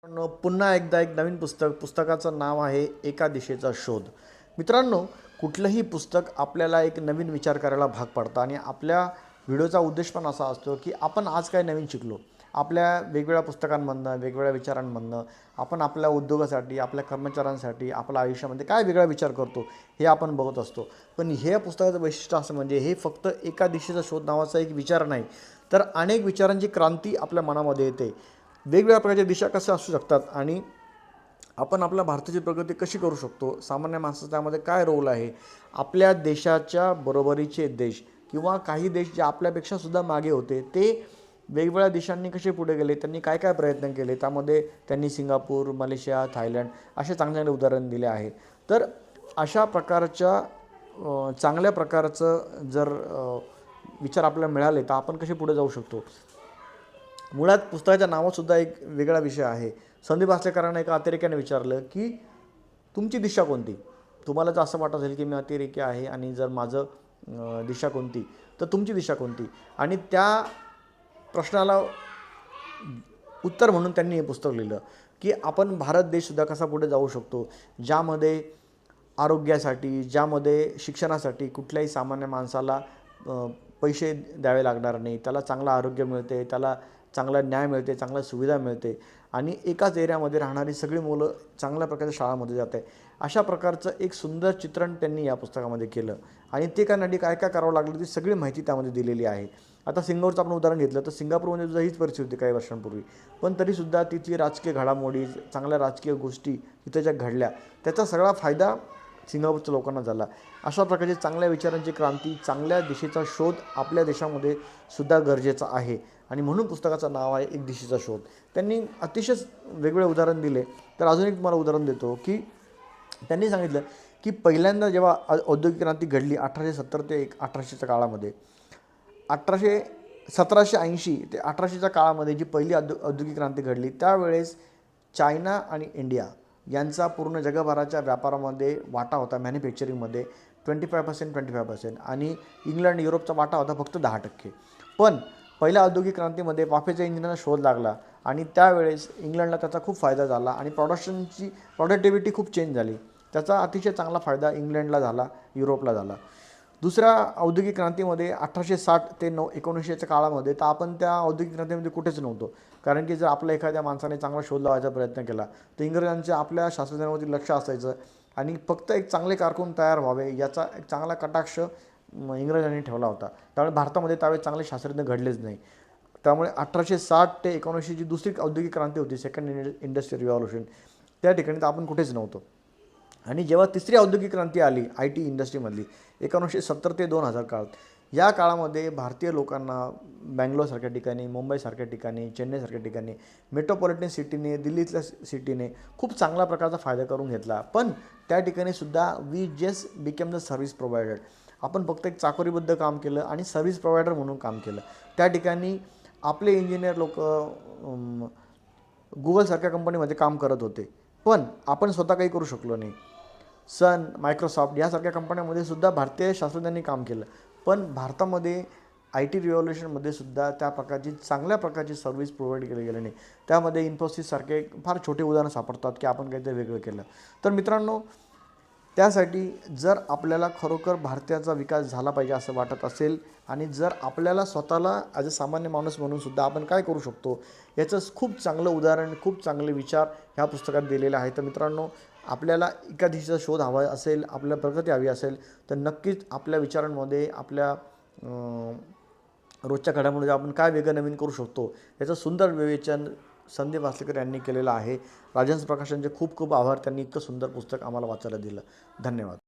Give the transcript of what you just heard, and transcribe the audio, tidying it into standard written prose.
पुन्हा एकदा एक नवीन पुस्तकाचं नाव आहे एका दिशेचा शोध. मित्रांनो, कुठलंही पुस्तक आपल्याला एक नवीन विचार करायला भाग पाडतं आणि आपल्या व्हिडिओचा उद्देश पण असा असतो की आपण आज काय नवीन शिकलो. आपल्या वेगवेगळ्या पुस्तकांमधनं, वेगवेगळ्या विचारांमधनं आपण आपल्या उद्योगासाठी, आपल्या कर्मचाऱ्यांसाठी, आपल्या आयुष्यामध्ये काय वेगळा विचार करतो हे आपण बघत असतो. पण हे पुस्तकाचं वैशिष्ट्य असं म्हणजे हे फक्त एका दिशेचा शोध नावाचा एक विचार नाही, तर अनेक विचारांची क्रांती आपल्या मनामध्ये येते. वेगवेगळ्या प्रकारच्या दिशा कशा असू शकतात आणि आपण आपल्या भारताची प्रगती कशी करू शकतो, सामान्य माणसाचा त्यामध्ये काय रोल आहे, आपल्या देशाच्या बरोबरीचे देश किंवा काही देश जे आपल्यापेक्षा सुद्धा मागे होते ते वेगवेगळ्या देशांनी कसे पुढे गेले, त्यांनी काय काय प्रयत्न केले, त्यामध्ये त्यांनी सिंगापूर, मलेशिया, थायलंड असे चांगले चांगले उदाहरण दिले आहे. तर अशा प्रकारच्या चांगल्या प्रकारचं जर विचार आपल्याला मिळाले तर आपण कसे पुढे जाऊ शकतो. मुळात पुस्तकाच्या नावातसुद्धा एक वेगळा विषय आहे. संदीप आचलेकरांना एका अतिरेक्याने विचारलं की तुमची दिशा कोणती. तुम्हाला जर असं वाटत असेल की मी अतिरेकी आहे आणि जर माझं दिशा कोणती, तर तुमची दिशा कोणती. आणि त्या प्रश्नाला उत्तर म्हणून त्यांनी हे पुस्तक लिहिलं की आपण भारत देशसुद्धा कसा पुढे जाऊ शकतो, ज्यामध्ये आरोग्यासाठी, ज्यामध्ये शिक्षणासाठी कुठल्याही सामान्य माणसाला पैसे द्यावे लागणार नाही, त्याला चांगलं आरोग्य मिळते, त्याला चांगला न्याय मिळते, चांगल्या सुविधा मिळते आणि एकाच एरियामध्ये राहणारी सगळी मुलं चांगल्या प्रकारच्या शाळामध्ये जात आहे. अशा प्रकारचं एक सुंदर चित्रण त्यांनी या पुस्तकामध्ये केलं आणि ते करण्यासाठी काय काय करावं लागलं ती सगळी माहिती त्यामध्ये दिलेली आहे. आता सिंगापूरचं आपण उदाहरण घेतलं तर सिंगापूरमध्ये सुद्धा हीच परिस्थिती होती काही वर्षांपूर्वी, पण तरीसुद्धा तिथली राजकीय घडामोडी, चांगल्या राजकीय गोष्टी तिथं ज्या घडल्या त्याचा सगळा फायदा सिंगापूरच्या लोकांना झाला. अशा प्रकारचे चांगल्या विचारांची क्रांती, चांगल्या दिशेचा शोध आपल्या देशामध्ये सुद्धा गरजेचा आहे आणि म्हणून पुस्तकाचं नाव आहे एक दिशेचा शोध. त्यांनी अतिशय वेगवेगळे उदाहरण दिले. तर अजून एक तुम्हाला उदाहरण देतो की त्यांनी सांगितलं की पहिल्यांदा जेव्हा औद्योगिक क्रांती घडली 1870 ते 1800च्या काळामध्ये, 1780 ते 1800च्या काळामध्ये जी पहिली औद्योगिक क्रांती घडली त्यावेळेस चायना आणि इंडिया यांचा पूर्ण जगभराच्या व्यापारामध्ये वाटा होता, मॅन्युफॅक्चरिंगमध्ये 25% आणि इंग्लंड, युरोपचा वाटा होता फक्त 10%. पण पहिल्या औद्योगिक क्रांतीमध्ये वाफेच्या इंजिनाचा शोध लागला आणि त्यावेळेस इंग्लंडला त्याचा खूप फायदा झाला आणि प्रॉडक्टिव्हिटी खूप चेंज झाली. त्याचा अतिशय चांगला फायदा इंग्लंडला झाला, युरोपला झाला. दुसऱ्या औद्योगिक क्रांतीमध्ये 1860 ते 1900च्या काळामध्ये तर आपण त्या औद्योगिक क्रांतीमध्ये कुठेच नव्हतो, कारण की जर आपल्या एखाद्या माणसाने चांगला शोध लावायचा प्रयत्न केला तर इंग्रजांचे आपल्या शास्त्रज्ञांवरती लक्ष असायचं आणि फक्त एक चांगले कारकून तयार व्हावे याचा एक चांगला कटाक्ष इंग्रजांनी ठेवला होता. त्यामुळे भारतामध्ये त्यावेळेस चांगले शास्त्रज्ञ घडलेच नाही. त्यामुळे 1860 ते 1900 जी दुसरी औद्योगिक क्रांती होती, सेकंड इंडस्ट्रियल रिव्हॉल्युशन, त्या ठिकाणी तर आपण कुठेच नव्हतो. आणि जेव्हा तिसरी औद्योगिक क्रांती आली IT इंडस्ट्रीमधली 1970 ते 2000 काळात, या काळामध्ये भारतीय लोकांना बँगलोरसारख्या ठिकाणी, मुंबईसारख्या ठिकाणी, चेन्नईसारख्या ठिकाणी, मेट्रोपॉलिटन सिटीने, दिल्लीतल्या सिटीने खूप चांगल्या प्रकारचा फायदा करून घेतला. पण त्या ठिकाणीसुद्धा we just became the service provider. आपण फक्त एक चाकोरीबद्ध काम केलं आणि सर्व्हिस प्रोव्हायडर म्हणून काम केलं. त्या ठिकाणी आपले इंजिनियर लोक गुगलसारख्या कंपनीमध्ये काम करत होते, पण आपण स्वतः काही करू शकलो नाही. सन, मायक्रोसॉफ्ट यासारख्या कंपन्यांमध्ये सुद्धा भारतीय शास्त्रज्ञांनी काम केलं, पण भारतामध्ये IT रिव्हॉल्युशनमध्ये सुद्धा त्या प्रकारची चांगल्या प्रकारची सर्व्हिस प्रोव्हाइड केली गेली नाही. त्यामध्ये इन्फोसिससारखे फार छोटे उदाहरणं सापडतात की आपण काहीतरी वेगळं केलं. तर मित्रांनो, त्यासाठी जर आपल्याला खरोखर भारताचा विकास झाला पाहिजे असं वाटत असेल आणि जर आपल्याला स्वतःला ॲज अ सामान्य माणूस म्हणून सुद्धा आपण काय करू शकतो याचं खूप चांगलं उदाहरण, खूप चांगले विचार ह्या पुस्तकात दिलेले आहेत. तर मित्रांनो, आपल्याला एका दिशेचा शोध हवा असेल, आपल्याला प्रगती हवी असेल तर नक्कीच आपल्या विचारांमध्ये, आपल्या रोजच्या घडामोडीमध्ये आपण काय वेगळं नवीन करू शकतो याचं सुंदर विवेचन संदीप आचलेकर यांनी केलेलं आहे. राजहंस प्रकाशनचे खूप खूप आभार, त्यांनी इतकं सुंदर पुस्तक आम्हाला वाचायला दिलं. धन्यवाद.